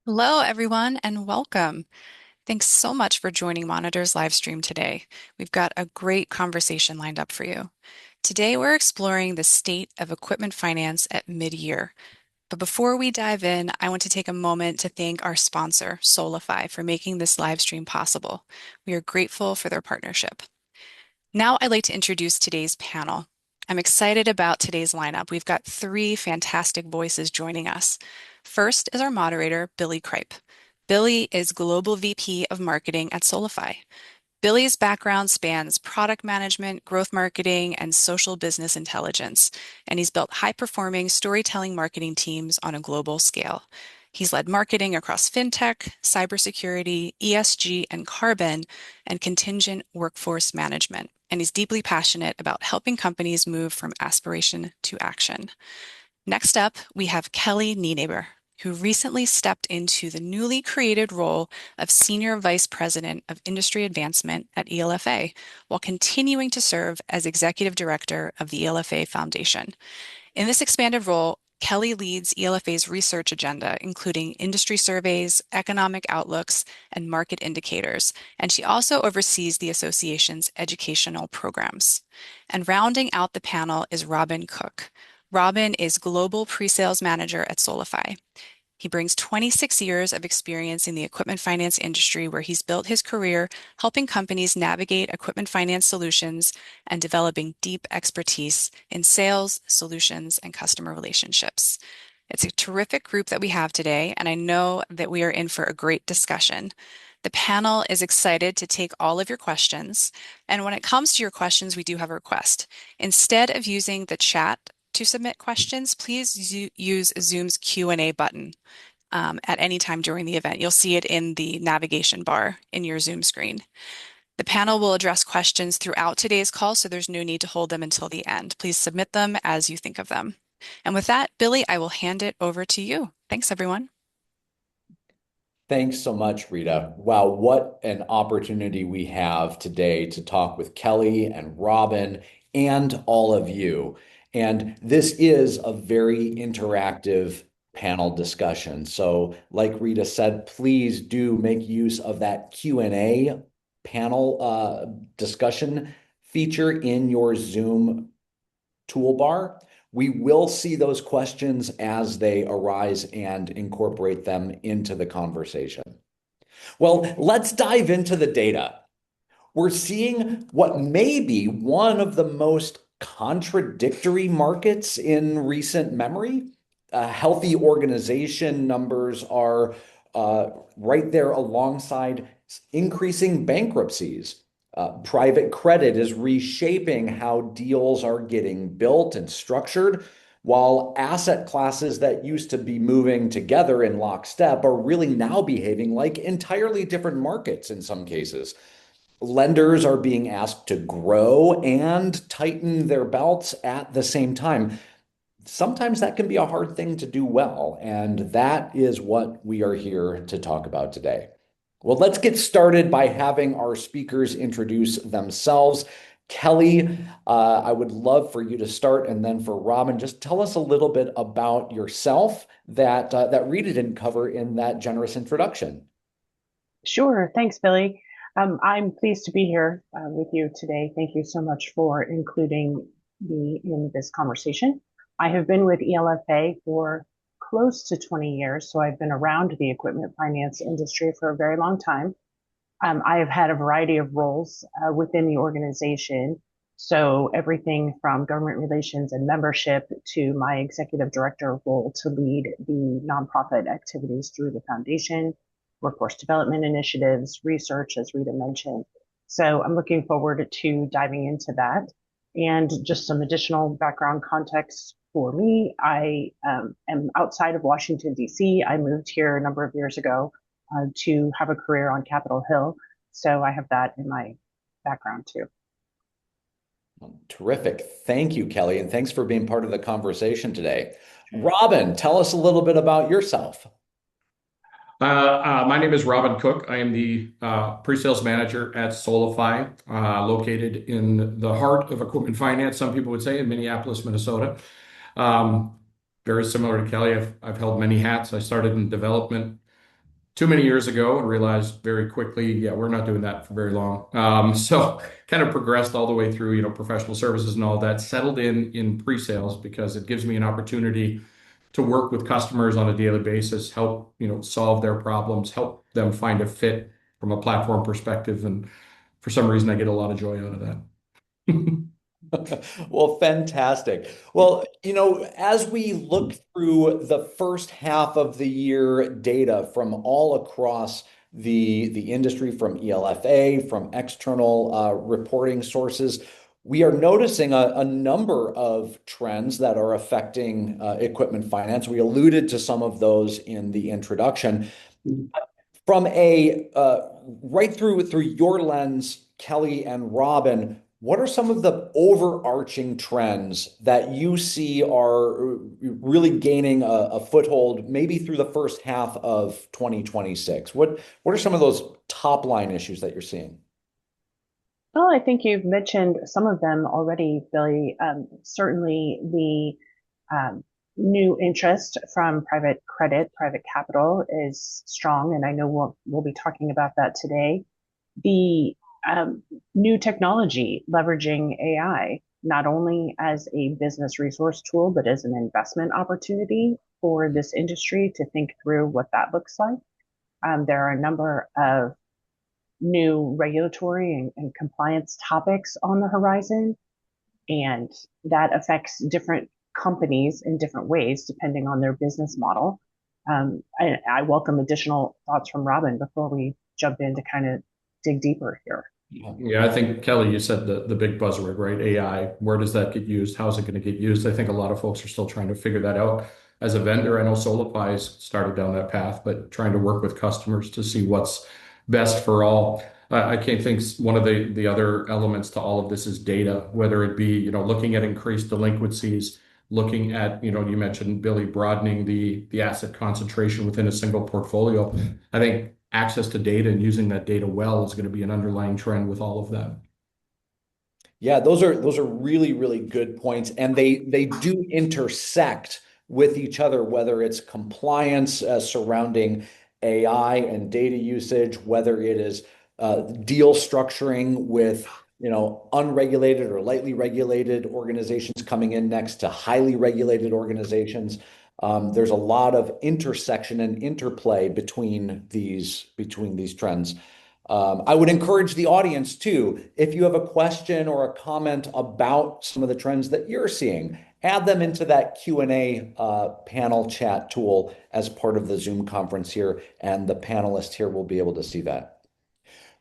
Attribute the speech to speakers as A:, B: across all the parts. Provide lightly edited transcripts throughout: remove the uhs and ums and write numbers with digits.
A: Hello, everyone, and welcome. Thanks so much for joining Monitor's live stream today. We've got a great conversation lined up for you. Today, we're exploring the state of equipment finance at mid-year. But before we dive in, I want to take a moment to thank our sponsor, Solifi, for making this live stream possible. We are grateful for their partnership. Now, I'd like to introduce today's panel. I'm excited about today's lineup. We've got three fantastic voices joining us. First is our moderator, Billy Cripe. Billy is Global VP of Marketing at Solifi. Billy's background spans product management, growth marketing, and social business intelligence, and he's built high-performing storytelling marketing teams on a global scale. He's led marketing across fintech, cybersecurity, ESG, and carbon, and contingent workforce management. And he's deeply passionate about helping companies move from aspiration to action. Next up, we have Kelly Nienaber, who recently stepped into the newly created role of Senior Vice President of Industry Advancement at ELFA, while continuing to serve as Executive Director of the ELFA Foundation. In this expanded role, Kelly leads ELFA's research agenda, including industry surveys, economic outlooks, and market indicators, and she also oversees the association's educational programs. And rounding out the panel is Robin Cook. Robin is Global Presales Manager at Solifi. He brings 26 years of experience in the equipment finance industry, where he's built his career helping companies navigate equipment finance solutions and developing deep expertise in sales, solutions, and customer relationships. It's a terrific group that we have today, and I know that we are in for a great discussion. The panel is excited to take all of your questions. And when it comes to your questions, we do have a request. Instead of using the chat to submit questions, please use Zoom's Q&A button at any time during the event. You'll see it in the navigation bar in your Zoom screen. The panel will address questions throughout today's call, so there's no need to hold them until the end. Please submit them as you think of them. And with that, Billy, I will hand it over to you. Thanks, everyone.
B: Thanks so much, Rita. Wow, what an opportunity we have today to talk with Kelly and Robin and all of you. And this is a very interactive panel discussion. So, like Rita said, please do make use of that Q&A panel discussion feature in your Zoom toolbar. We will see those questions as they arise and incorporate them into the conversation. Well, let's dive into the data. We're seeing what may be one of the most contradictory markets in recent memory. Healthy organization numbers are right there alongside increasing bankruptcies. Private credit is reshaping how deals are getting built and structured, while asset classes that used to be moving together in lockstep are really now behaving like entirely different markets in some cases. Lenders are being asked to grow and tighten their belts at the same time. Sometimes that can be a hard thing to do well, and that is what we are here to talk about today. Well, let's get started by having our speakers introduce themselves. Kelly, I would love for you to start, and then for Robin, just tell us a little bit about yourself that Rita didn't cover in that generous introduction.
C: Sure. Thanks, Billy. I'm pleased to be here with you today. Thank you so much for including me in this conversation. I have been with ELFA for close to 20 years, so I've been around the equipment finance industry for a very long time. I have had a variety of roles within the organization. So everything from government relations and membership to my executive director role to lead the nonprofit activities through the foundation, workforce development initiatives, research, as Rita mentioned. So I'm looking forward to diving into that. And just some additional background context for me, I am outside of Washington, D.C. I moved here a number of years ago to have a career on Capitol Hill. So I have that in my background too.
B: Terrific. Thank you, Kelly, and thanks for being part of the conversation today. Robin, tell us a little bit about yourself.
D: My name is Robin Cook. I am the pre-sales manager at Solifi, located in the heart of equipment finance, some people would say, in Minneapolis, Minnesota. Very similar to Kelly, I've held many hats. I started in development, too many years ago and realized very quickly, yeah, we're not doing that for very long. So kind of progressed all the way through, professional services and all that, settled in pre-sales because it gives me an opportunity to work with customers on a daily basis, help, solve their problems, help them find a fit from a platform perspective. And for some reason, I get a lot of joy out of that.
B: Well, fantastic. Well, as we look through the first half of the year data from all across the industry, from ELFA, from external reporting sources, we are noticing a number of trends that are affecting equipment finance. We alluded to some of those in the introduction. From a right through your lens, Kelly and Robin, what are some of the overarching trends that you see are really gaining a foothold, maybe through the first half of 2026? What are some of those top line issues that you're seeing?
C: Well, I think you've mentioned some of them already, Billy. Certainly, the new interest from private credit, private capital is strong, and I know we'll be talking about that today. The new technology leveraging AI, not only as a business resource tool, but as an investment opportunity for this industry to think through what that looks like. There are a number of new regulatory and compliance topics on the horizon, and that affects different companies in different ways depending on their business model. I welcome additional thoughts from Robin before we jump in to kind of dig deeper here.
D: Yeah, I think Kelly, you said the big buzzword, right? AI. Where does that get used? How is it going to get used? I think a lot of folks are still trying to figure that out. As a vendor, I know Solifi has started down that path, but trying to work with customers to see what's best for all. I can't think one of the other elements to all of this is data, whether it be, looking at increased delinquencies, looking at, you mentioned Billy broadening the asset concentration within a single portfolio. I think access to data and using that data well is going to be an underlying trend with all of that.
B: Yeah, those are really, really good points, and they do intersect with each other, whether it's compliance surrounding AI and data usage, whether it is deal structuring with unregulated or lightly regulated organizations coming in next to highly regulated organizations. There's a lot of intersection and interplay between these trends. I would encourage the audience too, if you have a question or a comment about some of the trends that you're seeing, add them into that Q&A panel chat tool as part of the Zoom conference here, and the panelists here will be able to see that.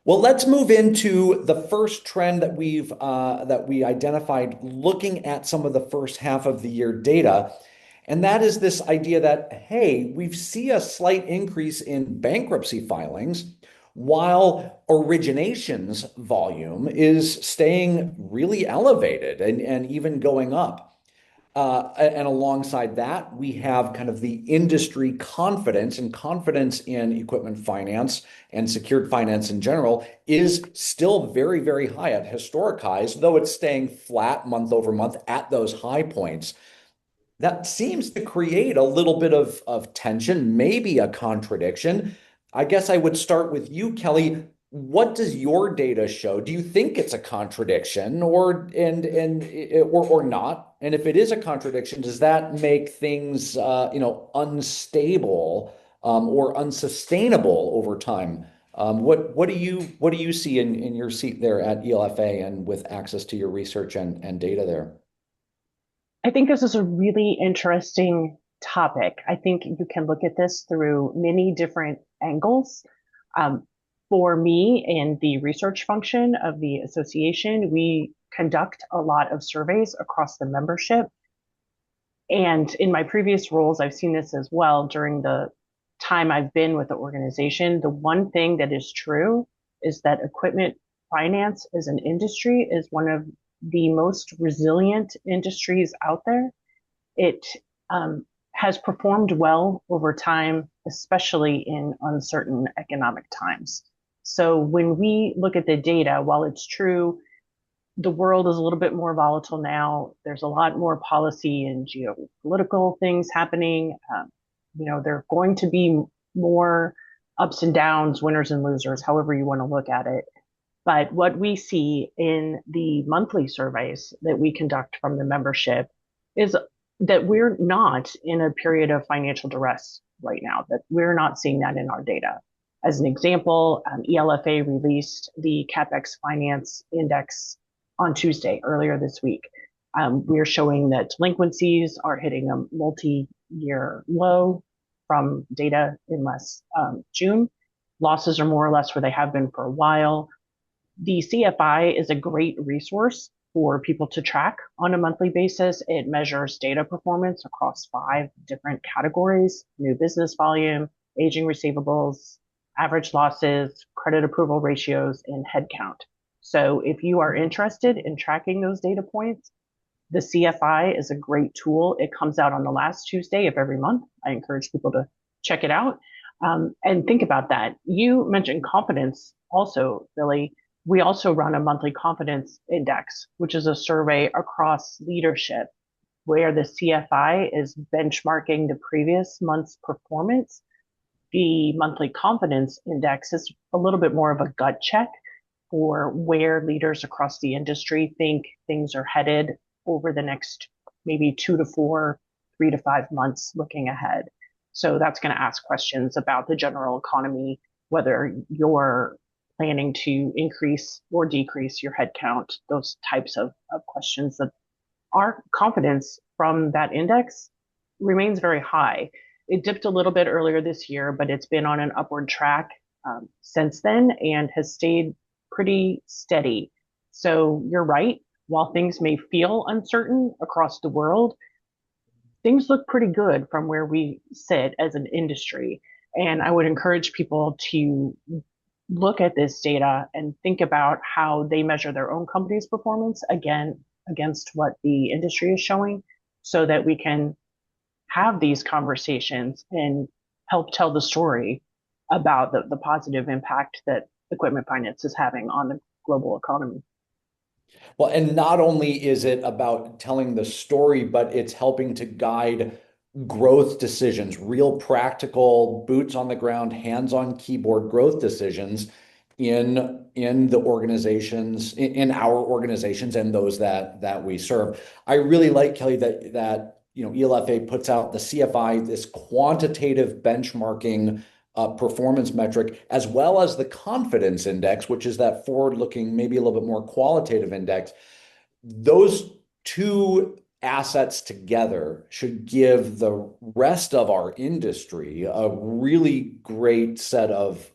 B: Well, let's move into the first trend that we identified looking at some of the first half of the year data. And that is this idea that, hey, we see a slight increase in bankruptcy filings while originations volume is staying really elevated and even going up. And alongside that, we have kind of the industry confidence, and confidence in equipment finance and secured finance in general is still very, very high at historic highs, though it's staying flat month over month at those high points. That seems to create a little bit of tension, maybe a contradiction. I guess I would start with you, Kelly. What does your data show? Do you think it's a contradiction or not? And if it is a contradiction, does that make things unstable or unsustainable over time? What do you see in your seat there at ELFA and with access to your research and data there?
C: I think this is a really interesting topic. I think you can look at this through many different angles. Um, for me and the research function of the association, we conduct a lot of surveys across the membership. And in my previous roles, I've seen this as well during the time I've been with the organization. The one thing that is true is that equipment finance as an industry is one of the most resilient industries out there. It has performed well over time, especially in uncertain economic times. So when we look at the data, while it's true, the world is a little bit more volatile now. There's a lot more policy and geopolitical things happening. There are going to be more ups and downs, winners and losers, however you want to look at it. But what we see in the monthly surveys that we conduct from the membership is that we're not in a period of financial duress right now, that we're not seeing that in our data. As an example, ELFA released the CapEx Finance Index on Tuesday, earlier this week. We're showing that delinquencies are hitting a multi-year low from data in June. Losses are more or less where they have been for a while. The CFI is a great resource for people to track on a monthly basis. It measures data performance across 5 different categories: new business volume, aging receivables, average losses, credit approval ratios, and headcount. So if you are interested in tracking those data points, the CFI is a great tool. It comes out on the last Tuesday of every month. I encourage people to check it out and think about that. You mentioned confidence also, Billy. We also run a monthly confidence index, which is a survey across leadership where the CFI is benchmarking the previous month's performance. The monthly confidence index is a little bit more of a gut check for where leaders across the industry think things are headed over the next maybe 2 to 4, 3 to 5 months looking ahead. So that's going to ask questions about the general economy, whether you're planning to increase or decrease your headcount, those types of questions. That our confidence from that index remains very high. It dipped a little bit earlier this year, but it's been on an upward track since then and has stayed pretty steady. So you're right. While things may feel uncertain across the world, things look pretty good from where we sit as an industry. And I would encourage people to look at this data and think about how they measure their own company's performance again against what the industry is showing, so that we can have these conversations and help tell the story about the positive impact that equipment finance is having on the global economy.
B: Well, and not only is it about telling the story, but it's helping to guide growth decisions, real practical, boots on the ground, hands on keyboard growth decisions in the organizations, in our organizations and those that we serve. I really like, Kelly, that ELFA puts out the CFI, this quantitative benchmarking performance metric, as well as the confidence index, which is that forward-looking, maybe a little bit more qualitative index. Those two assets together should give the rest of our industry a really great set of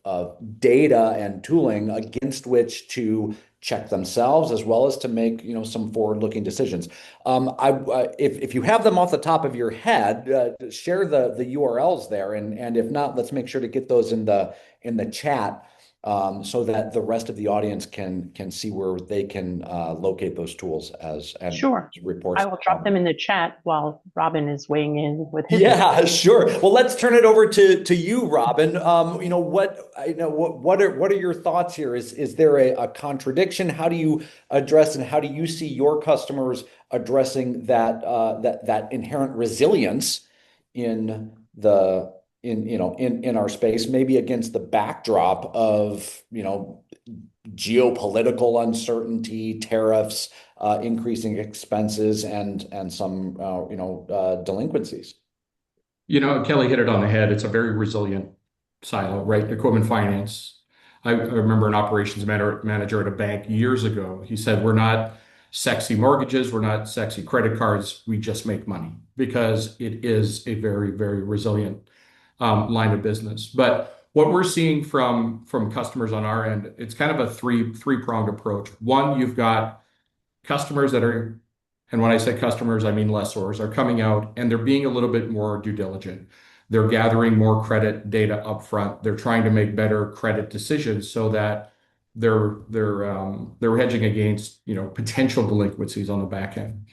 B: data and tooling against which to check themselves, as well as to make some forward-looking decisions. If you have them off the top of your head, share the URLs there, and if not, let's make sure to get those in the chat, so that the rest of the audience can see where they can locate those tools and
C: Sure.
B: reports.
C: I will drop them in the chat while Robin is weighing in with his.
B: Yeah, sure. Well, let's turn it over to you, Robin. What are your thoughts here? Is there a contradiction? How do you address, and how do you see your customers addressing that inherent resilience in our space, maybe against the backdrop of geopolitical uncertainty, tariffs, increasing expenses, and some delinquencies?
D: Kelly hit it on the head. It's a very resilient silo, right? Equipment finance. I remember an operations manager at a bank years ago. He said, "We're not sexy mortgages, we're not sexy credit cards. We just make money," because it is a very, very resilient line of business. But what we're seeing from customers on our end, it's kind of a three-pronged approach. One, you've got customers that are, and when I say customers, I mean lessors, are coming out and they're being a little bit more due diligent. They're gathering more credit data up front. They're trying to make better credit decisions so that they're hedging against potential delinquencies on the back end.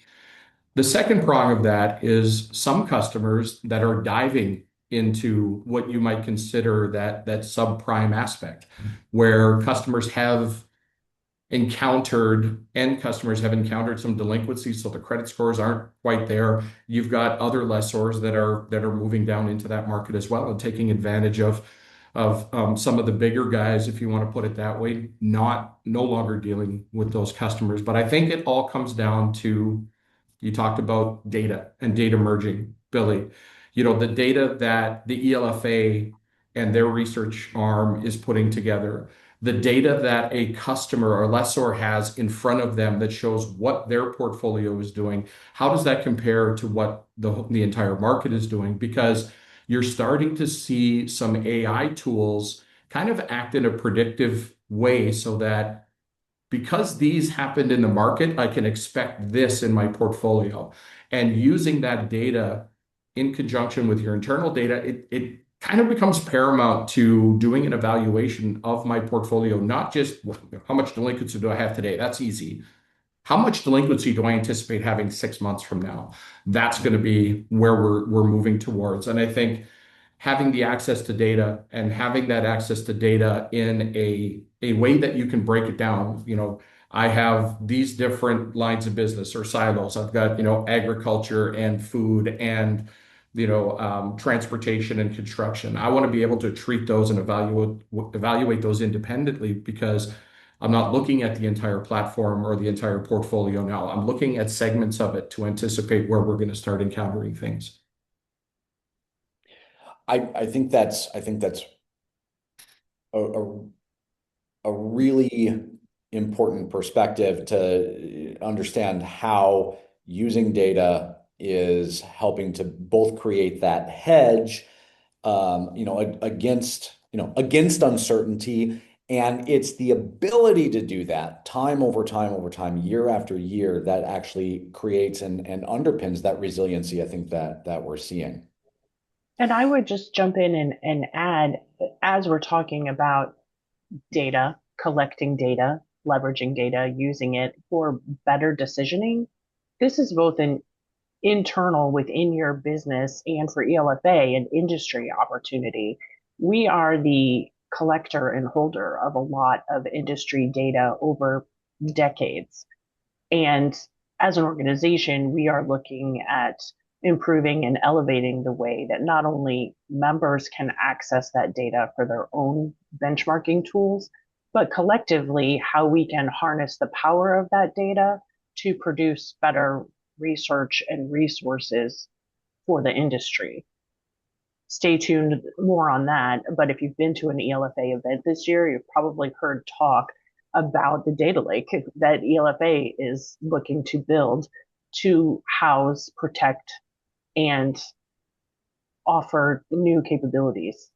D: The second prong of that is some customers that are diving into what you might consider that subprime aspect, where end customers have encountered some delinquencies, so the credit scores aren't quite there. You've got other lessors that are moving down into that market as well and taking advantage of of some of the bigger guys, if you want to put it that way, no longer dealing with those customers. But I think it all comes down to, you talked about data and data merging, Billy. The data that the ELFA and their research arm is putting together, the data that a customer or lessor has in front of them that shows what their portfolio is doing, how does that compare to what the entire market is doing? Because you're starting to see some AI tools kind of act in a predictive way so that because these happened in the market, I can expect this in my portfolio. And using that data in conjunction with your internal data, it kind of becomes paramount to doing an evaluation of my portfolio, not just how much delinquency do I have today? That's easy. How much delinquency do I anticipate having 6 months from now? That's going to be where we're moving towards. And I think having the access to data and having that access to data in a way that you can break it down. I have these different lines of business or silos. I've got, agriculture and food and, transportation and construction. I want to be able to treat those and evaluate those independently because I'm not looking at the entire platform or the entire portfolio now. I'm looking at segments of it to anticipate where we're going to start encountering things.
B: I think that's a, a really important perspective to understand how using data is helping to both create that hedge, against uncertainty. And it's the ability to do that time over time over time, year after year, that actually creates and underpins that resiliency, I think, that we're seeing.
C: And I would just jump in and add, as we're talking about data, collecting data, leveraging data, using it for better decisioning, this is both an internal within your business and for ELFA, an industry opportunity. We are the collector and holder of a lot of industry data over decades. And as an organization, we are looking at improving and elevating the way that not only members can access that data for their own benchmarking tools, but collectively how we can harness the power of that data to produce better research and resources for the industry. Stay tuned more on that. But if you've been to an ELFA event this year, you've probably heard talk about the data lake that ELFA is looking to build to house, protect, and offer new capabilities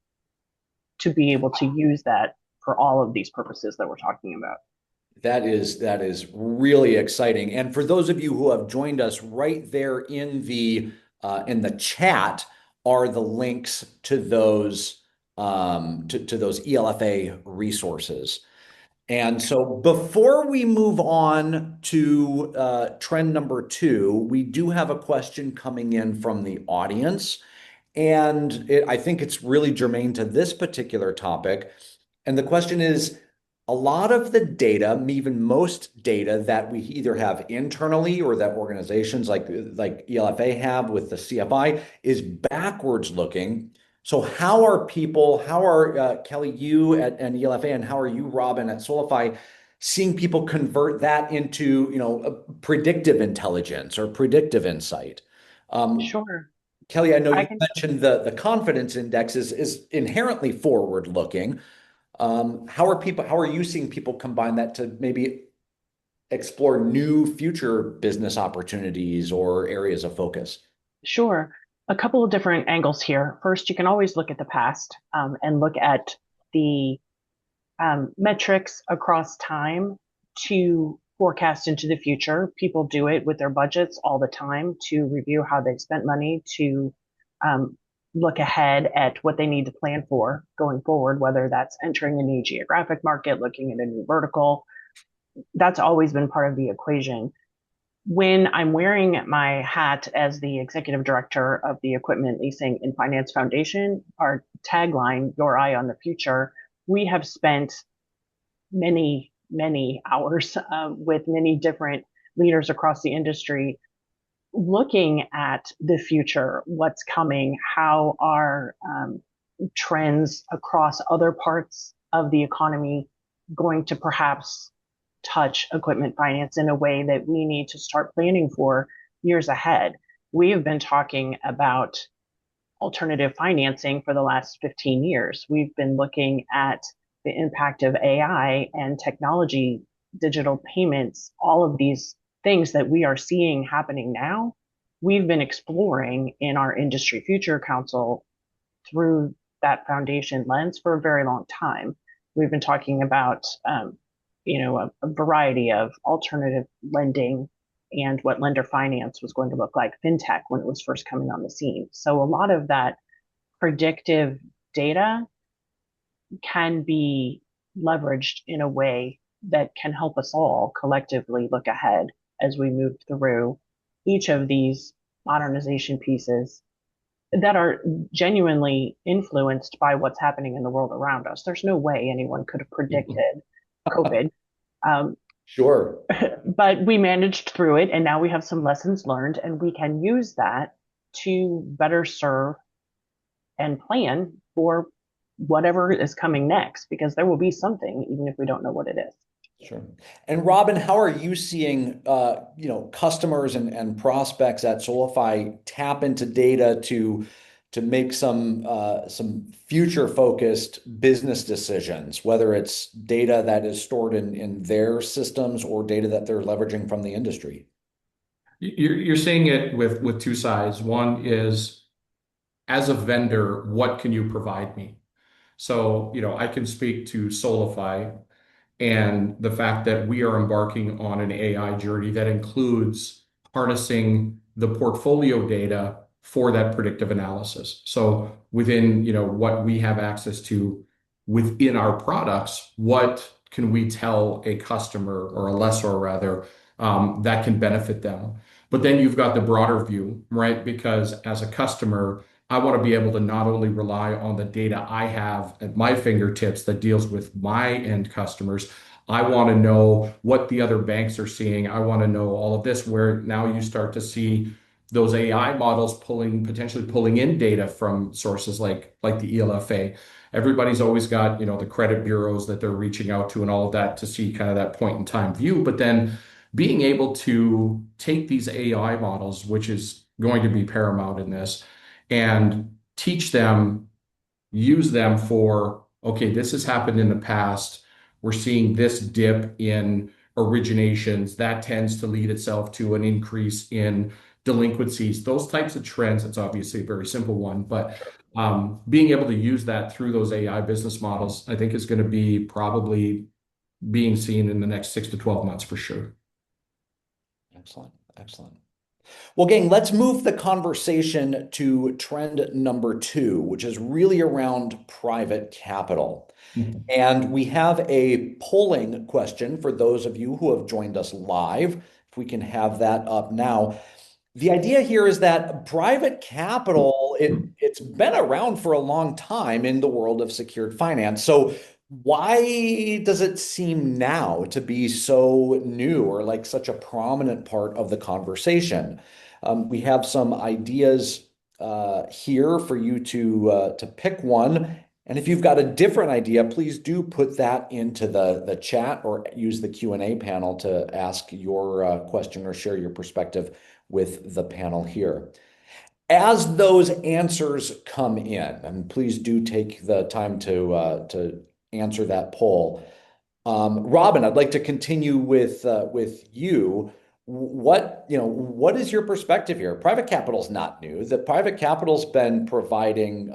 C: to be able to use that for all of these purposes that we're talking about.
B: That is really exciting. And for those of you who have joined us, right there in the chat are the links to those to those ELFA resources. And so before we move on to trend number two, we do have a question coming in from the audience. And I think it's really germane to this particular topic. And the question is, a lot of the data, even most data that we either have internally or that organizations like ELFA have with the CFI is backwards looking. So how are Kelly, you and ELFA, and how are you, Robin, at Solifi, seeing people convert that into, predictive intelligence or predictive insight? Um,
C: Sure.
B: Kelly, I know
C: I
B: you
C: can
B: mentioned the confidence index is inherently forward looking. How are you seeing people combine that to maybe explore new future business opportunities or areas of focus?
C: Sure. A couple of different angles here. First, you can always look at the past and look at the metrics across time to forecast into the future. People do it with their budgets all the time to review how they spent money, to um, look ahead at what they need to plan for going forward, whether that's entering a new geographic market, looking at a new vertical. That's always been part of the equation. When I'm wearing my hat as the executive director of the Equipment Leasing and Finance Foundation, our tagline, Your Eye on the Future, we have spent many, many hours with many different leaders across the industry looking at the future, what's coming, how our trends across other parts of the economy going to perhaps touch equipment finance in a way that we need to start planning for years ahead? We have been talking about alternative financing for the last 15 years. We've been looking at the impact of AI and technology, digital payments, all of these things that we are seeing happening now. We've been exploring in our Industry Future Council through that foundation lens for a very long time. We've been talking about, a variety of alternative lending and what lender finance was going to look like, fintech, when it was first coming on the scene. So a lot of that predictive data can be leveraged in a way that can help us all collectively look ahead as we move through each of these modernization pieces that are genuinely influenced by what's happening in the world around us. There's no way anyone could have predicted COVID.
B: Sure.
C: But we managed through it, and now we have some lessons learned, and we can use that to better serve and plan for whatever is coming next, because there will be something, even if we don't know what it is.
B: Sure. And Robin, how are you seeing, customers and prospects at Solifi tap into data to make some future-focused business decisions, whether it's data that is stored in their systems or data that they're leveraging from the industry?
D: You're seeing it with two sides. One is, as a vendor, what can you provide me? So, I can speak to Solifi and the fact that we are embarking on an AI journey that includes harnessing the portfolio data for that predictive analysis. So within, what we have access to within our products, what can we tell a customer or a lessor rather, that can benefit them? But then you've got the broader view, right? Because as a customer, I want to be able to not only rely on the data I have at my fingertips that deals with my end customers. I want to know what the other banks are seeing. I want to know all of this, where now you start to see those AI models potentially pulling in data from sources like the ELFA. Everybody's always got, the credit bureaus that they're reaching out to and all of that to see kind of that point in time view. But then being able to take these AI models, which is going to be paramount in this, and teach them, use them for, okay, this has happened in the past. We're seeing this dip in originations. That tends to lead itself to an increase in delinquencies. Those types of trends, it's obviously a very simple one, but being able to use that through those AI business models, I think is going to be probably being seen in the next 6 to 12 months for sure.
B: Excellent. Excellent. Well, gang, let's move the conversation to trend number 2, which is really around private capital.
D: Mhm.
B: And we have a polling question for those of you who have joined us live. If we can have that up now. The idea here is that private capital, it's been around for a long time in the world of secured finance. So why does it seem now to be so new or like such a prominent part of the conversation? We have some ideas here for you to pick one. And if you've got a different idea, please do put that into the chat or use the Q&A panel to ask your question or share your perspective with the panel here. As those answers come in, and please do take the time to answer that poll. Robin, I'd like to continue with you. What is your perspective here? Private capital is not new. The private capital's been providing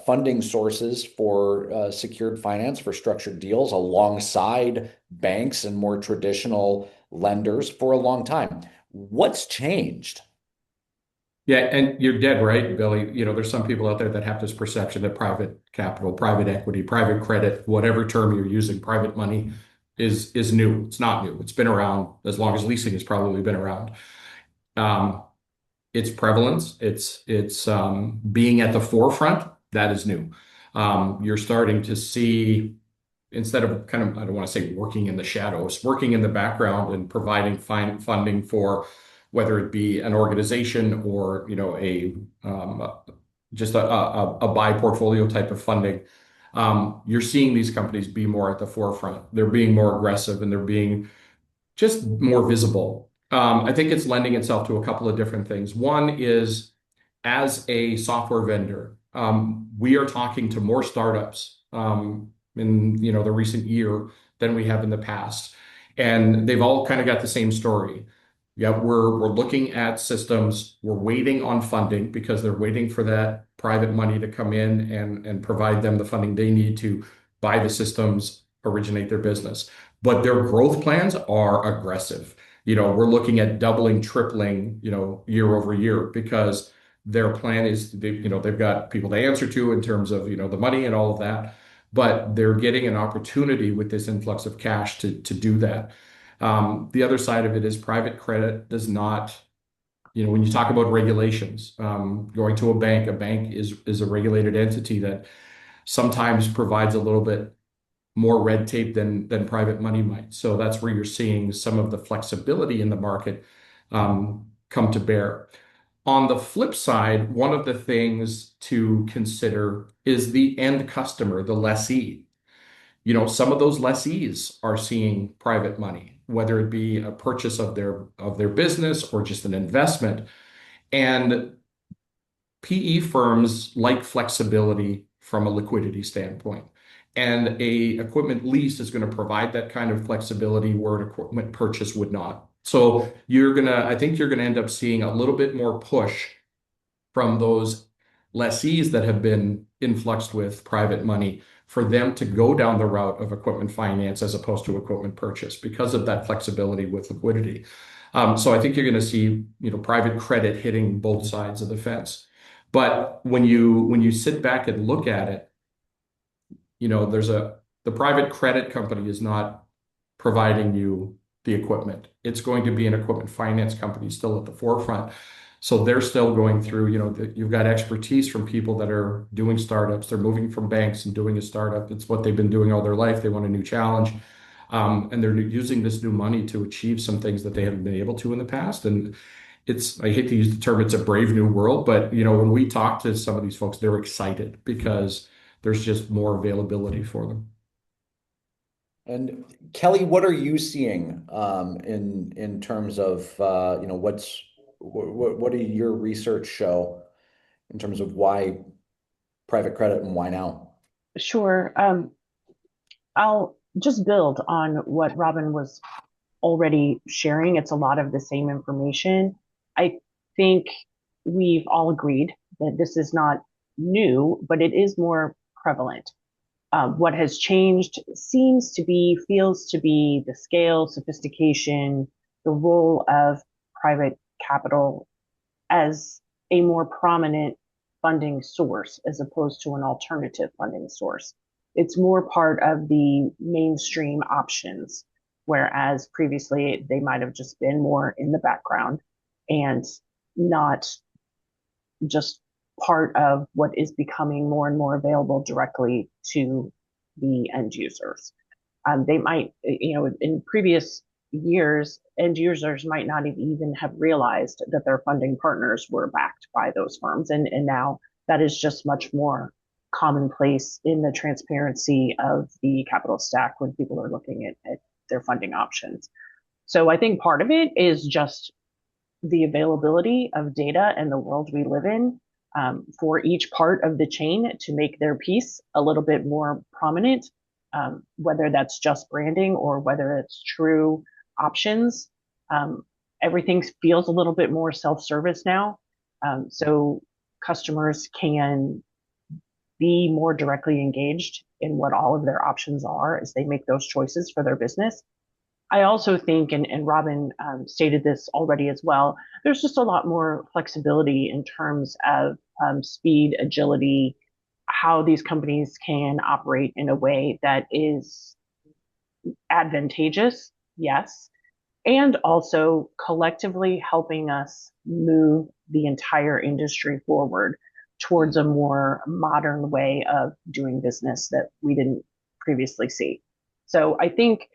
B: funding sources for secured finance for structured deals alongside banks and more traditional lenders for a long time. What's changed?
D: Yeah, and you're dead right, Billy. There's some people out there that have this perception that private capital, private equity, private credit, whatever term you're using, private money is new. It's not new. It's been around as long as leasing has probably been around. Its prevalence, it's being at the forefront, that is new. You're starting to see, instead of kind of, I don't want to say working in the shadows, working in the background and providing funding for whether it be an organization or a just a buy portfolio type of funding, you're seeing these companies be more at the forefront. They're being more aggressive and they're being just more visible. I think it's lending itself to a couple of different things. One is as a software vendor, we are talking to more startups in the recent year than we have in the past, and they've all kind of got the same story. Yeah, we're looking at systems. We're waiting on funding because they're waiting for that private money to come in and provide them the funding they need to buy the systems, originate their business. But their growth plans are aggressive. We're looking at doubling, tripling, year over year because their plan is they've got people to answer to in terms of the money and all of that, but they're getting an opportunity with this influx of cash to do that. The other side of it is private credit does not, when you talk about regulations, going to a bank is a regulated entity that sometimes provides a little bit more red tape than private money might. So that's where you're seeing some of the flexibility in the market come to bear. On the flip side, one of the things to consider is the end customer, the lessee. Some of those lessees are seeing private money, whether it be a purchase of their business or just an investment. And PE firms like flexibility from a liquidity standpoint. And a equipment lease is going to provide that kind of flexibility where an equipment purchase would not. So I think you're gonna end up seeing a little bit more push from those lessees that have been influxed with private money for them to go down the route of equipment finance as opposed to equipment purchase because of that flexibility with liquidity. So I think you're going to see, private credit hitting both sides of the fence. But when you sit back and look at it, the private credit company is not providing you the equipment. It's going to be an equipment finance company still at the forefront. So they're still going through, you've got expertise from people that are doing startups. They're moving from banks and doing a startup. It's what they've been doing all their life. They want a new challenge. And they're using this new money to achieve some things that they haven't been able to in the past. And I hate to use the term, it's a brave new world, but when we talk to some of these folks, they're excited because there's just more availability for them.
B: And Kelly, what are you seeing in terms of what do your research show in terms of why private credit and why now?
C: Sure. I'll just build on what Robin was already sharing. It's a lot of the same information. I think we've all agreed that this is not new, but it is more prevalent. What has changed feels to be the scale, sophistication, the role of private capital as a more prominent funding source as opposed to an alternative funding source. It's more part of the mainstream options, whereas previously they might have just been more in the background and not just part of what is becoming more and more available directly to the end users. They might, in previous years, end users might not even have realized that their funding partners were backed by those firms. And now that is just much more commonplace in the transparency of the capital stack when people are looking at their funding options. So I think part of it is just the availability of data and the world we live in for each part of the chain to make their piece a little bit more prominent, whether that's just branding or whether it's true options. Everything feels a little bit more self-service now. So customers can be more directly engaged in what all of their options are as they make those choices for their business. I also think, and Robin stated this already as well, there's just a lot more flexibility in terms of speed, agility, how these companies can operate in a way that is advantageous, yes, and also collectively helping us move the entire industry forward towards a more modern way of doing business that we didn't previously see. So I think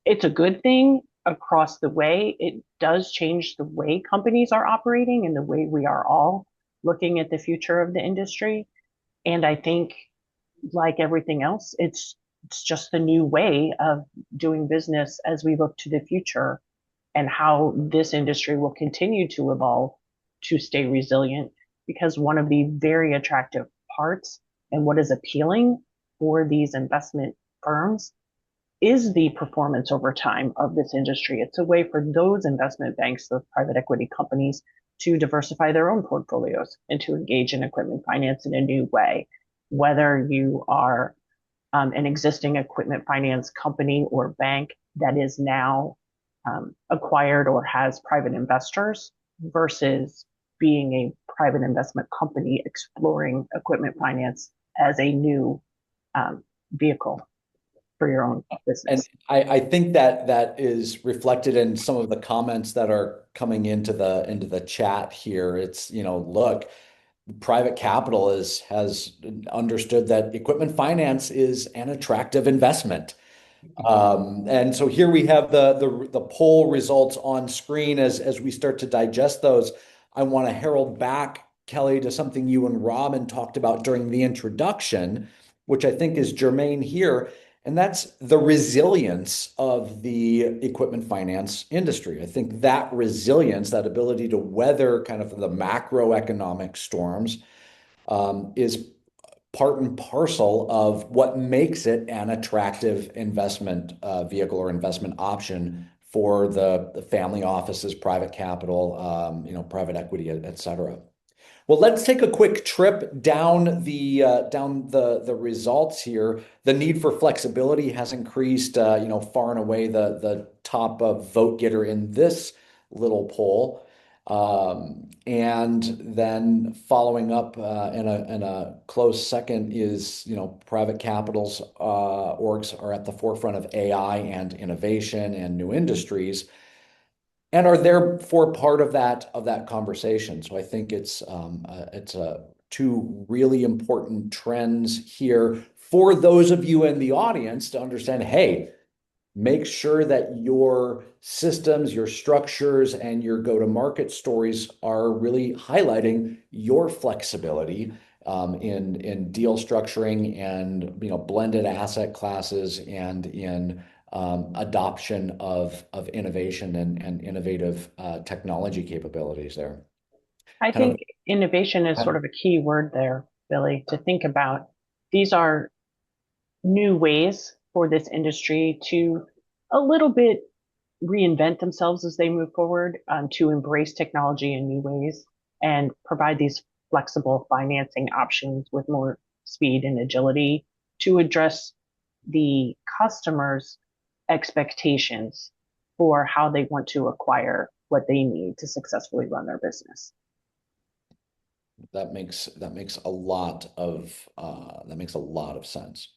C: it's a good thing across the way. It does change the way companies are operating and the way we are all looking at the future of the industry. And I think, like everything else, it's just the new way of doing business as we look to the future and how this industry will continue to evolve to stay resilient. Because one of the very attractive parts and what is appealing for these investment firms is the performance over time of this industry. It's a way for those investment banks, those private equity companies, to diversify their own portfolios and to engage in equipment finance in a new way. Whether you are an existing equipment finance company or bank that is now acquired or has private investors versus being a private investment company exploring equipment finance as a new vehicle for your own
B: And
C: business.
B: I think that that is reflected in some of the comments that are coming into the chat here. It's, look, private capital has understood that equipment finance is an attractive investment. And so here we have the poll results on screen as we start to digest those. I want to herald back, Kelly, to something you and Robin talked about during the introduction, which I think is germane here, and that's the resilience of the equipment finance industry. I think that resilience, that ability to weather kind of the macroeconomic storms, is part and parcel of what makes it an attractive investment vehicle or investment option for the family offices, private capital, private equity, et cetera. Well, let's take a quick trip down the results here. The need for flexibility has increased, far and away the top of vote getter in this little poll. And then following up in a close second is, private capitals orgs are at the forefront of AI and innovation and new industries, and are therefore part of that conversation. So I think it's two really important trends here for those of you in the audience to understand. Hey, make sure that your systems, your structures, and your go-to-market stories are really highlighting your flexibility in deal structuring and blended asset classes and in adoption of innovation and innovative technology capabilities there.
C: I
B: Kind
C: think innovation is sort of a key word there, Billy, to think about. These are new ways for this industry to a little bit reinvent themselves as they move forward, to embrace technology in new ways and provide these flexible financing options with more speed and agility to address the customer's expectations for how they want to acquire what they need to successfully run their business.
B: That makes a lot of sense.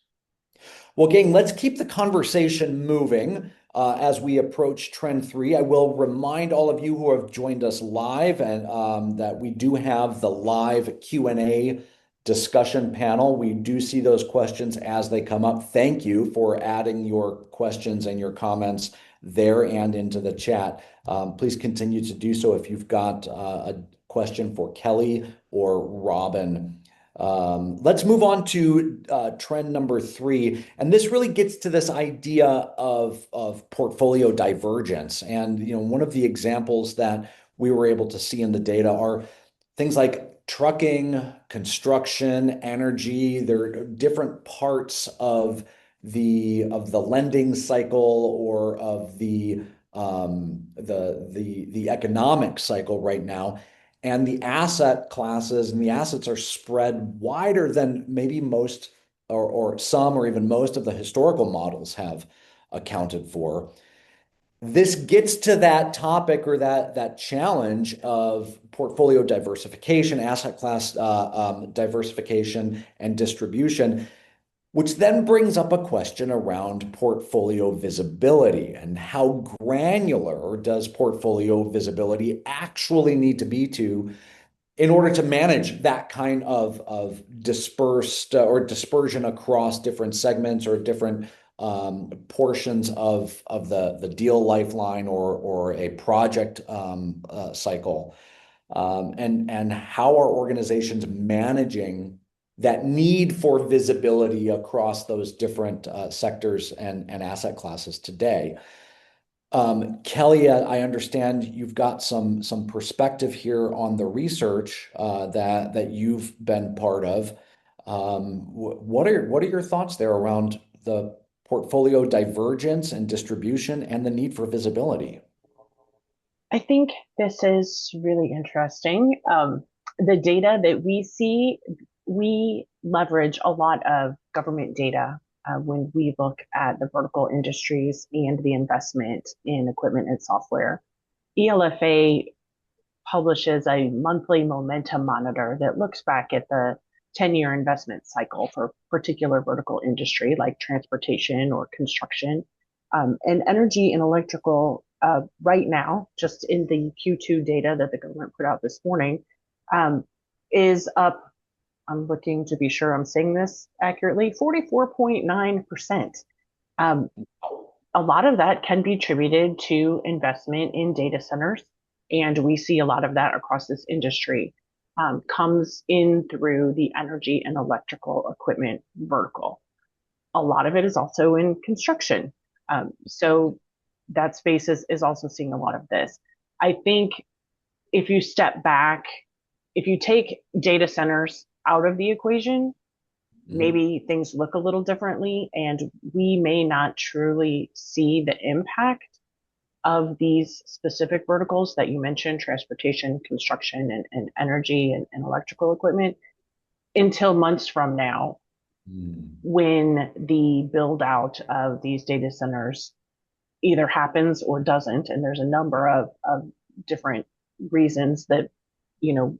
B: Well, gang, let's keep the conversation moving as we approach trend 3. I will remind all of you who have joined us live and that we do have the live Q&A discussion panel. We do see those questions as they come up. Thank you for adding your questions and your comments there and into the chat. Please continue to do so if you've got a question for Kelly or Robin. Let's move on to trend number 3. And this really gets to this idea of portfolio divergence. And, one of the examples that we were able to see in the data are things like trucking, construction, energy. There are different parts of the lending cycle or of the economic cycle right now. And the asset classes and the assets are spread wider than maybe most or some or even most of the historical models have accounted for. This gets to that topic or that challenge of portfolio diversification, asset class diversification, and distribution, which then brings up a question around portfolio visibility and how granular does portfolio visibility actually need to be in order to manage that kind of dispersed or dispersion across different segments or different portions of the deal lifeline or a project cycle. and how are organizations managing that need for visibility across those different sectors and asset classes today. Kelly, I understand you've got some perspective here on the research that you've been part of. What are your thoughts there around the portfolio divergence and distribution and the need for visibility?
C: I think this is really interesting. The data that we see, we leverage a lot of government data when we look at the vertical industries and the investment in equipment and software. ELFA publishes a monthly momentum monitor that looks back at the 10-year investment cycle for particular vertical industry like transportation or construction. And energy and electrical right now, just in the Q2 data that the government put out this morning, is up. I'm looking to be sure I'm saying this accurately, 44.9%. Um, a lot of that can be attributed to investment in data centers. And we see a lot of that across this industry comes in through the energy and electrical equipment vertical. A lot of it is also in construction. So that space is also seeing a lot of this. I think if you step back, if you take data centers out of the equation,
B: Mhm.
C: maybe things look a little differently, and we may not truly see the impact of these specific verticals that you mentioned, transportation, construction, and energy and electrical equipment, until months from now,
B: Mm.
C: when the build out of these data centers either happens or doesn't. And there's a number of different reasons that, you know,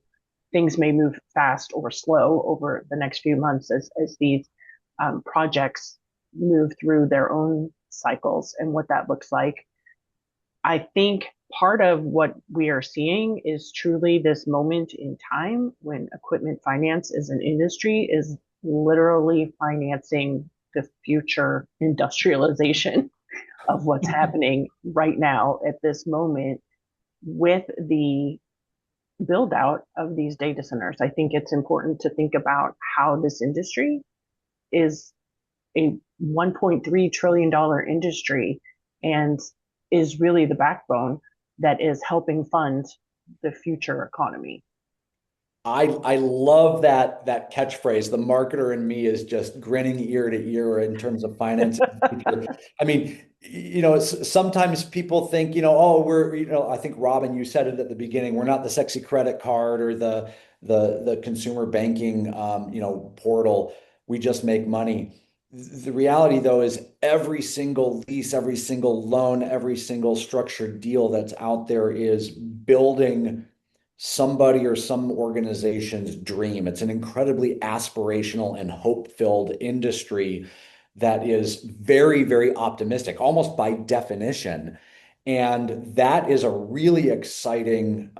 C: things may move fast or slow over the next few months as these projects move through their own cycles and what that looks like. I think part of what we are seeing is truly this moment in time when equipment finance as an industry is literally financing the future industrialization of what's happening right now at this moment with the build out of these data centers. I think it's important to think about how this industry is a $1.3 trillion industry and is really the backbone that is helping fund the future economy.
B: I love that catchphrase. The marketer in me is just grinning ear to ear in terms of financing the future. I mean, sometimes people think, oh, I think Robin, you said it at the beginning, we're not the sexy credit card or the consumer banking portal. We just make money. The reality, though, is every single lease, every single loan, every single structured deal that's out there is building somebody or some organization's dream. It's an incredibly aspirational and hope-filled industry that is very, very optimistic, almost by definition. And that is a really exciting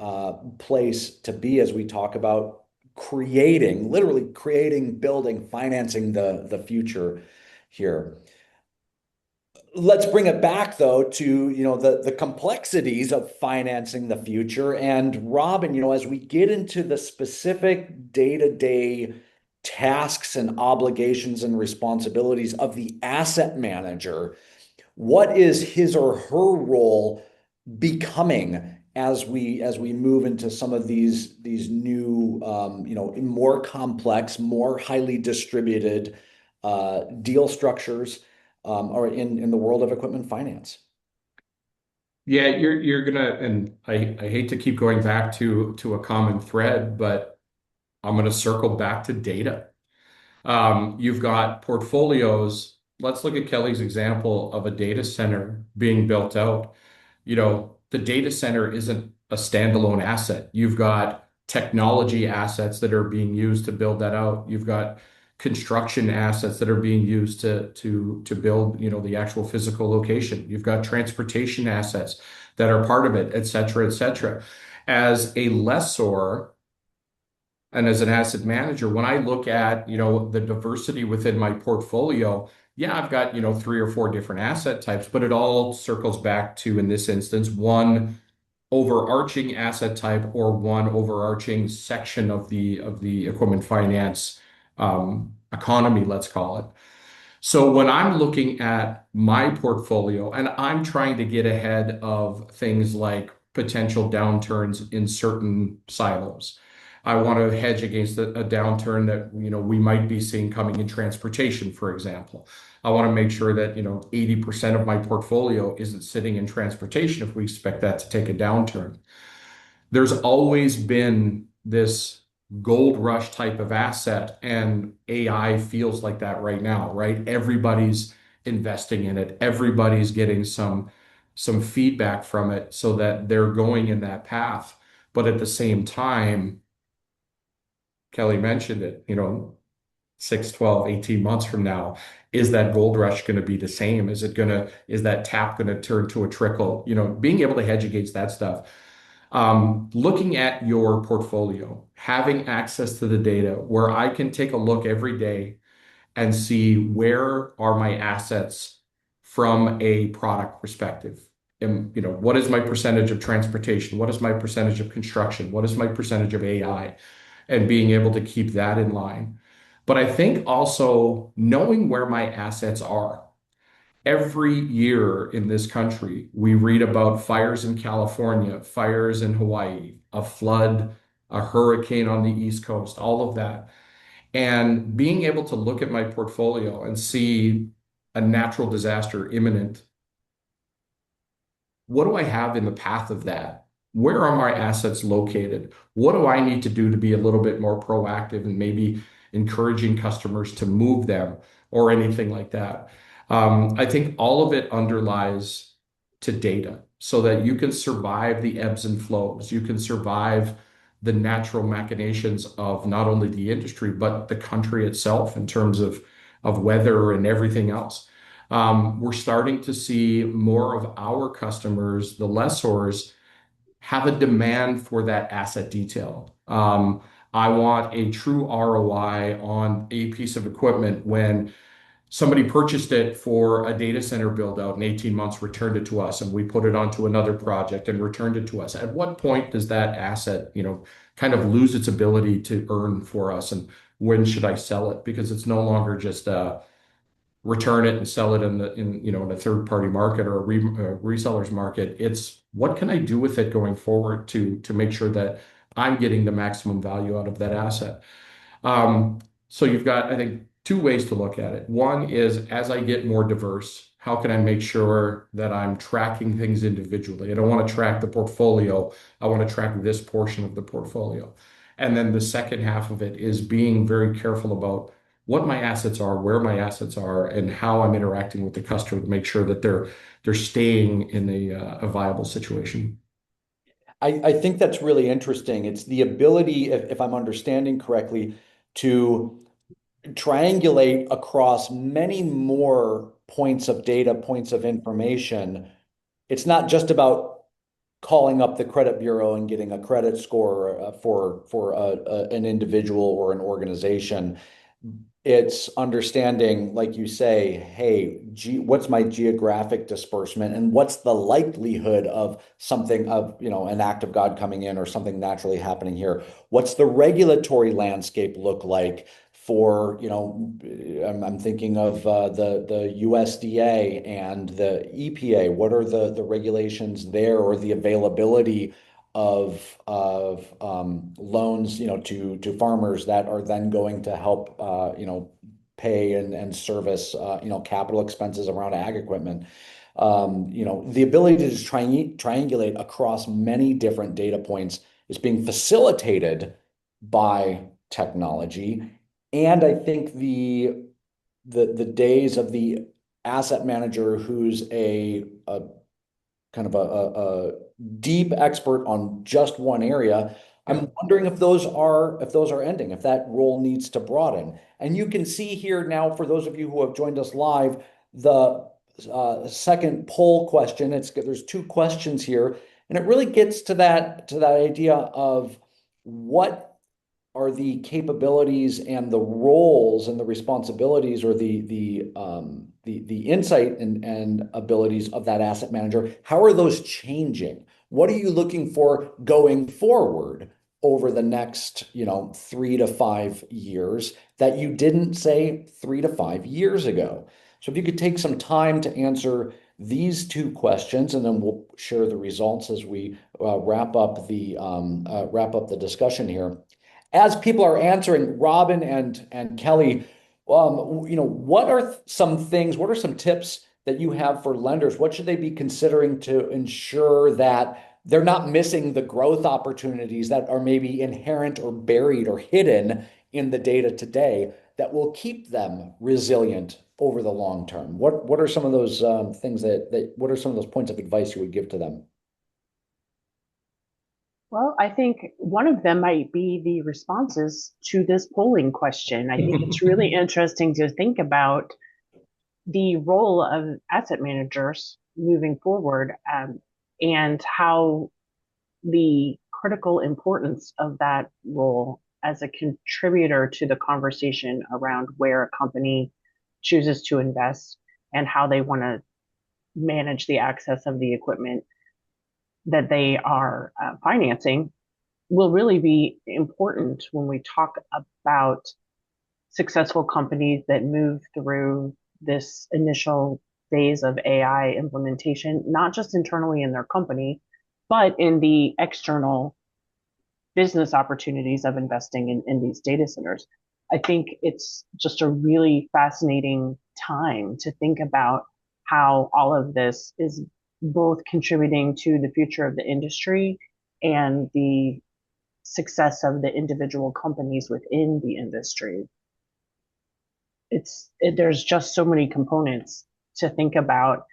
B: place to be as we talk about creating, literally creating, building, financing the future here. Let's bring it back though to the complexities of financing the future. And Robin, as we get into the specific day-to-day tasks and obligations and responsibilities of the asset manager, what is his or her role becoming as we move into some of these new more complex, more highly distributed deal structures or in the world of equipment finance?
D: Yeah, you're gonna, and I hate to keep going back to a common thread, but I'm gonna circle back to data. You've got portfolios. Let's look at Kelly's example of a data center being built out. The data center isn't a standalone asset. You've got technology assets that are being used to build that out. You've got construction assets that are being used to build, the actual physical location. You've got transportation assets that are part of it, et cetera, et cetera. As a lessor and as an asset manager, when I look at, the diversity within my portfolio, yeah, I've got, 3 or 4 different asset types, but it all circles back to, in this instance, one overarching asset type or one overarching section of the equipment finance economy, let's call it. So when I'm looking at my portfolio and I'm trying to get ahead of things like potential downturns in certain silos, I want to hedge against a downturn that, we might be seeing coming in transportation, for example. I want to make sure that, 80% of my portfolio isn't sitting in transportation if we expect that to take a downturn. There's always been this gold rush type of asset, and AI feels like that right now, right? Everybody's investing in it. Everybody's getting some feedback from it so that they're going in that path. But at the same time, Kelly mentioned it, 6, 12, 18 months from now, is that gold rush going to be the same? Is that tap going to turn to a trickle? Being able to hedge against that stuff. Looking at your portfolio, having access to the data where I can take a look every day and see where are my assets from a product perspective. And, what is my percentage of transportation? What is my percentage of construction? What is my percentage of AI? And being able to keep that in line. But I think also knowing where my assets are. Every year in this country, we read about fires in California, fires in Hawaii, a flood, a hurricane on the East Coast, all of that. And being able to look at my portfolio and see a natural disaster imminent, what do I have in the path of that? Where are my assets located? What do I need to do to be a little bit more proactive and maybe encouraging customers to move them or anything like that? I think all of it underlies to data so that you can survive the ebbs and flows. You can survive the natural machinations of not only the industry, but the country itself in terms of weather and everything else. We're starting to see more of our customers, the lessors, have a demand for that asset detail. I want a true ROI on a piece of equipment when somebody purchased it for a data center build out in 18 months, returned it to us, and we put it onto another project and returned it to us. At what point does that asset, kind of lose its ability to earn for us? And when should I sell it? Because it's no longer just return it and sell it in a third party market or a reseller's market. It's what can I do with it going forward to make sure that I'm getting the maximum value out of that asset. So you've got, I think, two ways to look at it. One is as I get more diverse, how can I make sure that I'm tracking things individually? I don't want to track the portfolio. I want to track this portion of the portfolio. And then the second half of it is being very careful about what my assets are, where my assets are, and how I'm interacting with the customer to make sure that they're staying in a viable situation.
B: I think that's really interesting. It's the ability, if I'm understanding correctly, to triangulate across many more points of data, points of information. It's not just about calling up the credit bureau and getting a credit score for an individual or an organization. It's understanding, like you say, hey, what's my geographic disbursement and what's the likelihood of something of, an act of God coming in or something naturally happening here? What's the regulatory landscape look like for, I'm thinking of the USDA and the EPA. What are the regulations there or the availability of loans, to farmers that are then going to help, pay and service, capital expenses around ag equipment. The ability to just triangulate across many different data points is being facilitated by technology. And I think the days of the asset manager who's a kind of a deep expert on just one area. I'm wondering if those are ending, if that role needs to broaden. And you can see here now, for those of you who have joined us live, the second poll question. There's two questions here, and it really gets to that idea of what are the capabilities and the roles and the responsibilities or the insight and abilities of that asset manager. How are those changing What are you looking for going forward over the next, 3 to 5 years that you didn't say 3 to 5 years ago? So if you could take some time to answer these two questions, and then we'll share the results as we wrap up the discussion here. As people are answering, Robin and Kelly, what are some things? What are some tips that you have for lenders? What should they be considering to ensure that they're not missing the growth opportunities that are maybe inherent or buried or hidden in the data today that will keep them resilient over the long term? What are some of those things what are some of those points of advice you would give to them?
C: Well, I think one of them might be the responses to this polling question. I think it's really interesting to think about the role of asset managers moving forward, and how the critical importance of that role as a contributor to the conversation around where a company chooses to invest and how they want to manage the access of the equipment that they are financing will really be important when we talk about successful companies that move through this initial phase of AI implementation, not just internally in their company, but in the external business opportunities of investing in these data centers. I think it's just a really fascinating time to think about how all of this is both contributing to the future of the industry and the success of the individual companies within the industry. There's just so many components to think about.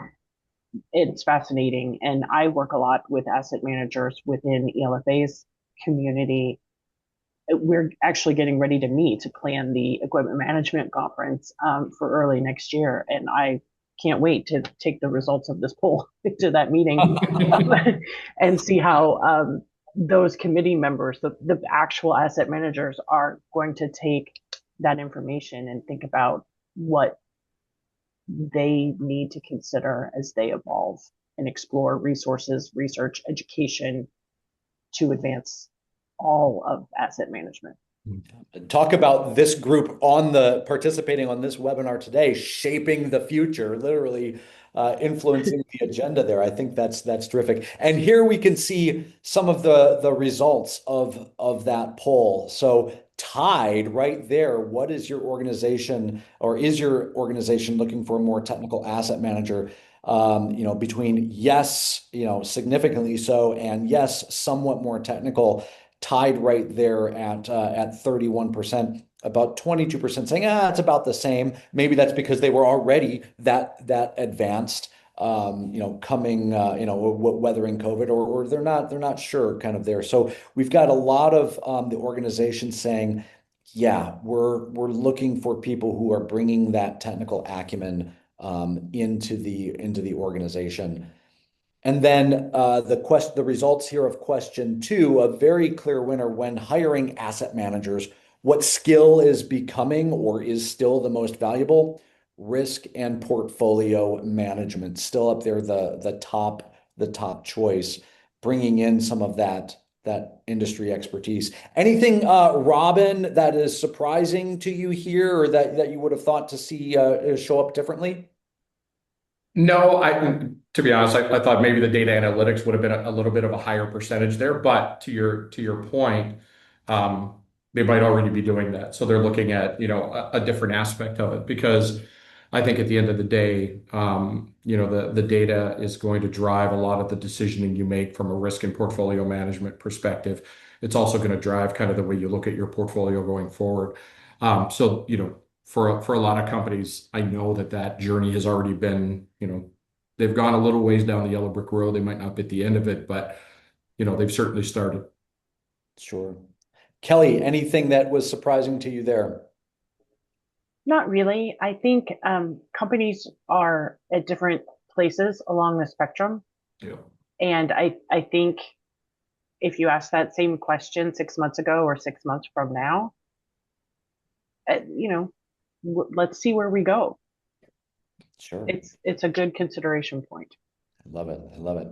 C: It's fascinating, and I work a lot with asset managers within ELFA's community. We're actually getting ready to meet to plan the equipment management conference for early next year, and I can't wait to take the results of this poll to that meeting and see how those committee members, the actual asset managers, are going to take that information and think about what they need to consider as they evolve and explore resources, research, education to advance all of asset management.
B: Talk about this group on the participating on this webinar today, shaping the future, literally influencing the agenda there. I think that's terrific. And here we can see some of the results of that poll. So tied right there, what is your organization, or is your organization looking for a more technical asset manager? Between yes, significantly so, and yes, somewhat more technical, tied right there at 31%, about 22% saying, it's about the same. Maybe that's because they were already that advanced, coming, weathering COVID, or they're not sure kind of there. So we've got a lot of the organization saying, yeah, we're looking for people who are bringing that technical acumen into the organization. And then the results here of question two, a very clear winner when hiring asset managers. What skill is becoming or is still the most valuable? Risk and portfolio management, still up there, the top choice, bringing in some of that industry expertise. Anything, Robin, that is surprising to you here, or that you would have thought to see show up differently?
D: No, to be honest, I thought maybe the data analytics would have been a little bit of a higher percentage there. But to your point, they might already be doing that. So they're looking at, a different aspect of it, because I think at the end of the day, the data is going to drive a lot of the decisioning you make from a risk and portfolio management perspective. It's also going to drive kind of the way you look at your portfolio going forward. So, for a lot of companies, I know that journey has already been, they've gone a little ways down the yellow brick road. They might not be at the end of it, but they've certainly started.
B: Sure. Kelly, anything that was surprising to you there?
C: Not really. I think companies are at different places along the spectrum.
D: Yeah.
C: And I think if you ask that same question 6 months ago or 6 months from now, let's see where we go.
B: Sure.
C: It's a good consideration point.
B: Love it. I love it.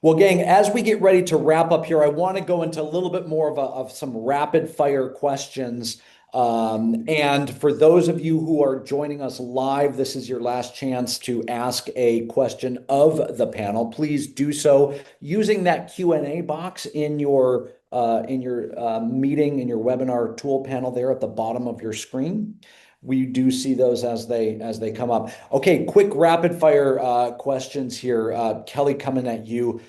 B: Well, gang, as we get ready to wrap up here, I want to go into a little bit more of some rapid fire questions. And for those of you who are joining us live, this is your last chance to ask a question of the panel. Please do so using that Q&A box in your meeting, in your webinar tool panel there at the bottom of your screen. We do see those as they come up. Okay, quick rapid fire questions here. Kelly, coming at you.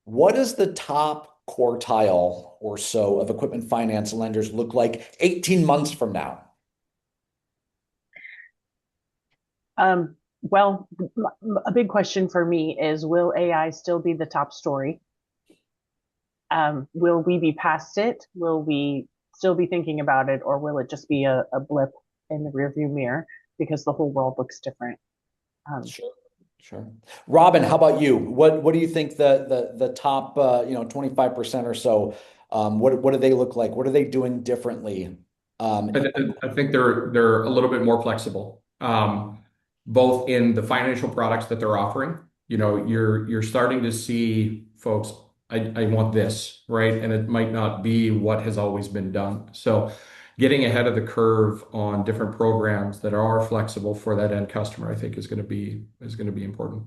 B: What does the top quartile or so of equipment finance lenders look like 18 months from now?
C: Well, a big question for me is, will AI still be the top story? Will we be past it? Will we still be thinking about it, or will it just be a blip in the rearview mirror because the whole world looks different?
B: Sure, sure. Robin, how about you? What do you think the top 25% or so? What do they look like? What are they doing differently?
D: I think they're a little bit more flexible, both in the financial products that they're offering. You're starting to see folks, I want this, right? And it might not be what has always been done. So getting ahead of the curve on different programs that are flexible for that end customer, I think is going to be important.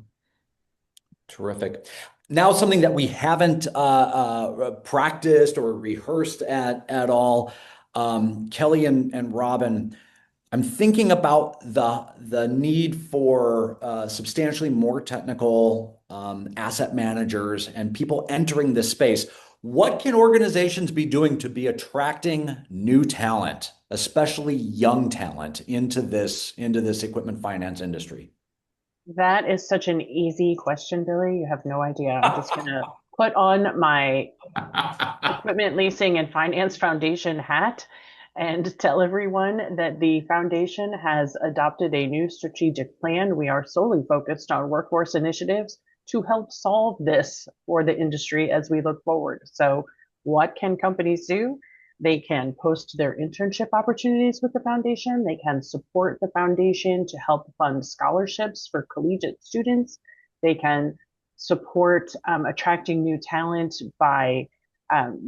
B: Terrific. Now, something that we haven't practiced or rehearsed at all, Kelly and Robin. I'm thinking about the need for substantially more technical asset managers and people entering this space. What can organizations be doing to be attracting new talent, especially young talent, into this equipment finance industry?
C: That is such an easy question, Billy. You have no idea. I'm just gonna put on my equipment leasing and finance foundation hat and tell everyone that the foundation has adopted a new strategic plan. We are solely focused on workforce initiatives to help solve this for the industry as we look forward. So, what can companies do? They can post their internship opportunities with the foundation. They can support the foundation to help fund scholarships for collegiate students. They can support attracting new talent by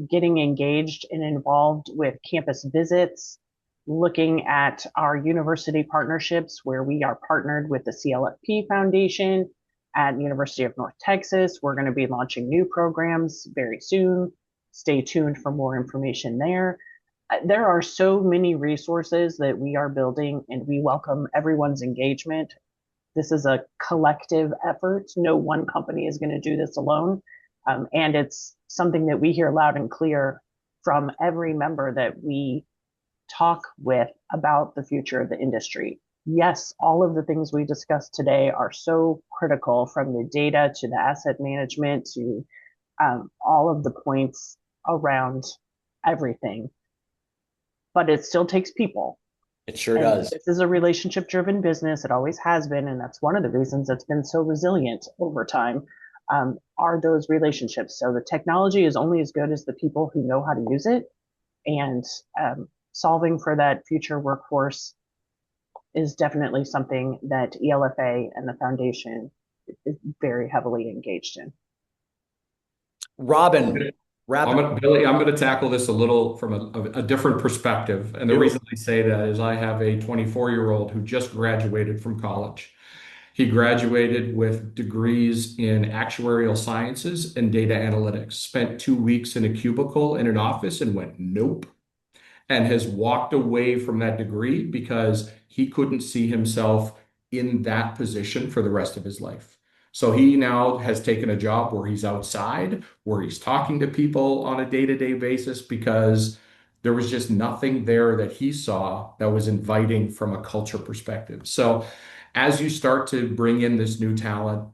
C: getting engaged and involved with campus visits, looking at our university partnerships where we are partnered with the CLFP Foundation at University of North Texas. We're going to be launching new programs very soon. Stay tuned for more information there. There are so many resources that we are building, and we welcome everyone's engagement. This is a collective effort. No one company is going to do this alone. And it's something that we hear loud and clear from every member that we talk with about the future of the industry. Yes, all of the things we discussed today are so critical, from the data to the asset management to all of the points around everything. But it still takes people.
B: It sure
C: And
B: does.
C: this is a relationship driven business. It always has been. And that's one of the reasons it's been so resilient over time, are those relationships. So the technology is only as good as the people who know how to use it. And solving for that future workforce is definitely something that ELFA and the foundation is very heavily engaged in.
B: Robin,
D: Billy, I'm going to tackle this a little from a different perspective. And the reason I say that is I have a 24-year-old who just graduated from college. He graduated with degrees in actuarial sciences and data analytics, spent 2 weeks in a cubicle in an office and went, nope, and has walked away from that degree because he couldn't see himself in that position for the rest of his life. So he now has taken a job where he's outside, where he's talking to people on a day-to-day basis, because there was just nothing there that he saw that was inviting from a culture perspective. So as you start to bring in this new talent,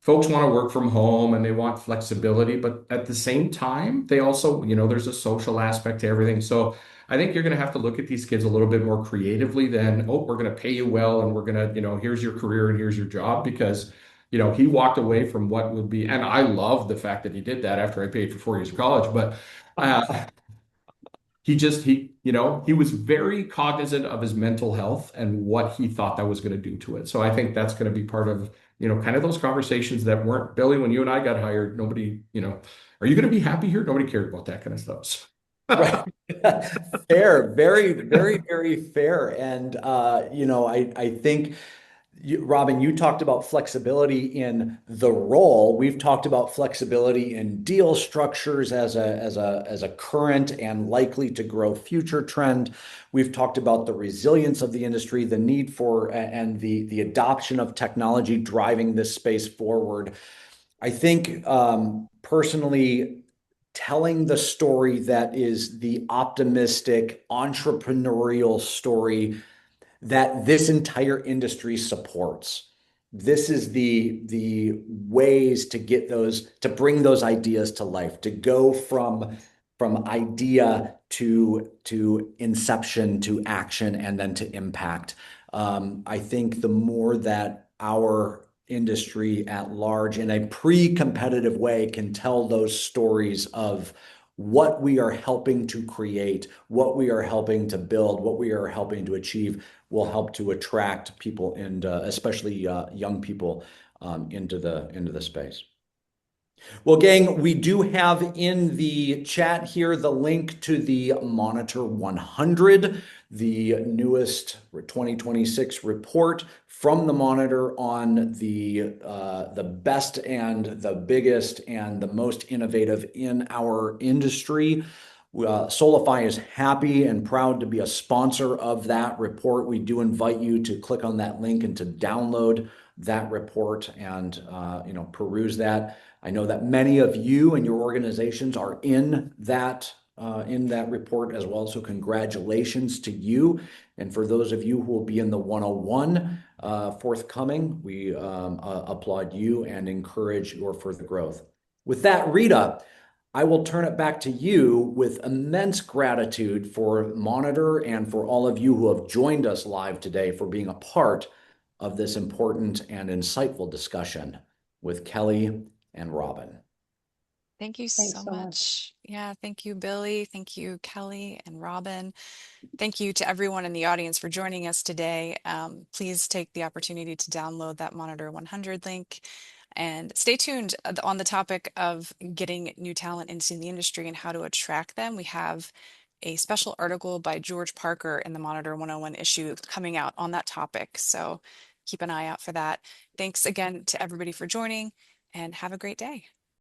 D: folks want to work from home and they want flexibility, but at the same time, they also, there's a social aspect to everything. So I think you're going to have to look at these kids a little bit more creatively than, oh, we're going to pay you well and we're going to, here's your career and here's your job, because, he walked away from what would be, and I love the fact that he did that after I paid for 4 years of college, but he was very cognizant of his mental health and what he thought that was going to do to it. So I think that's going to be part of kind of those conversations that weren't, Billy, when you and I got hired, nobody, are you going to be happy here? Nobody cared about that kind of stuff.
B: Right. Fair, very, very, very fair. And I think Robin, you talked about flexibility in the role. We've talked about flexibility in deal structures as a current and likely to grow future trend. We've talked about the resilience of the industry, the need for and the adoption of technology driving this space forward. I think personally, telling the story that is the optimistic entrepreneurial story that this entire industry supports. This is the ways to get those, to bring those ideas to life, to go from idea to inception to action and then to impact. I think the more that our industry at large in a pre-competitive way can tell those stories of what we are helping to create, what we are helping to build, what we are helping to achieve will help to attract people and especially young people into the space. Well, gang, we do have in the chat here the link to the Monitor 100, the newest 2026 report from the Monitor on the best and the biggest and the most innovative in our industry. Solifi is happy and proud to be a sponsor of that report. We do invite you to click on that link and to download that report and peruse that. I know that many of you and your organizations are in that report as well. So congratulations to you. And for those of you who will be in the 101 forthcoming, we applaud you and encourage your further growth. With that, Rita, I will turn it back to you with immense gratitude for Monitor and for all of you who have joined us live today for being a part of this important and insightful discussion with Kelly and Robin.
A: Thank you
C: Thanks
A: so
C: so much.
A: much. Yeah, thank you, Billy. Thank you, Kelly and Robin. Thank you to everyone in the audience for joining us today. Please take the opportunity to download that Monitor 100 link and stay tuned on the topic of getting new talent into the industry and how to attract them. We have a special article by George Parker in the Monitor 101 issue coming out on that topic. So keep an eye out for that. Thanks again to everybody for joining and have a great day.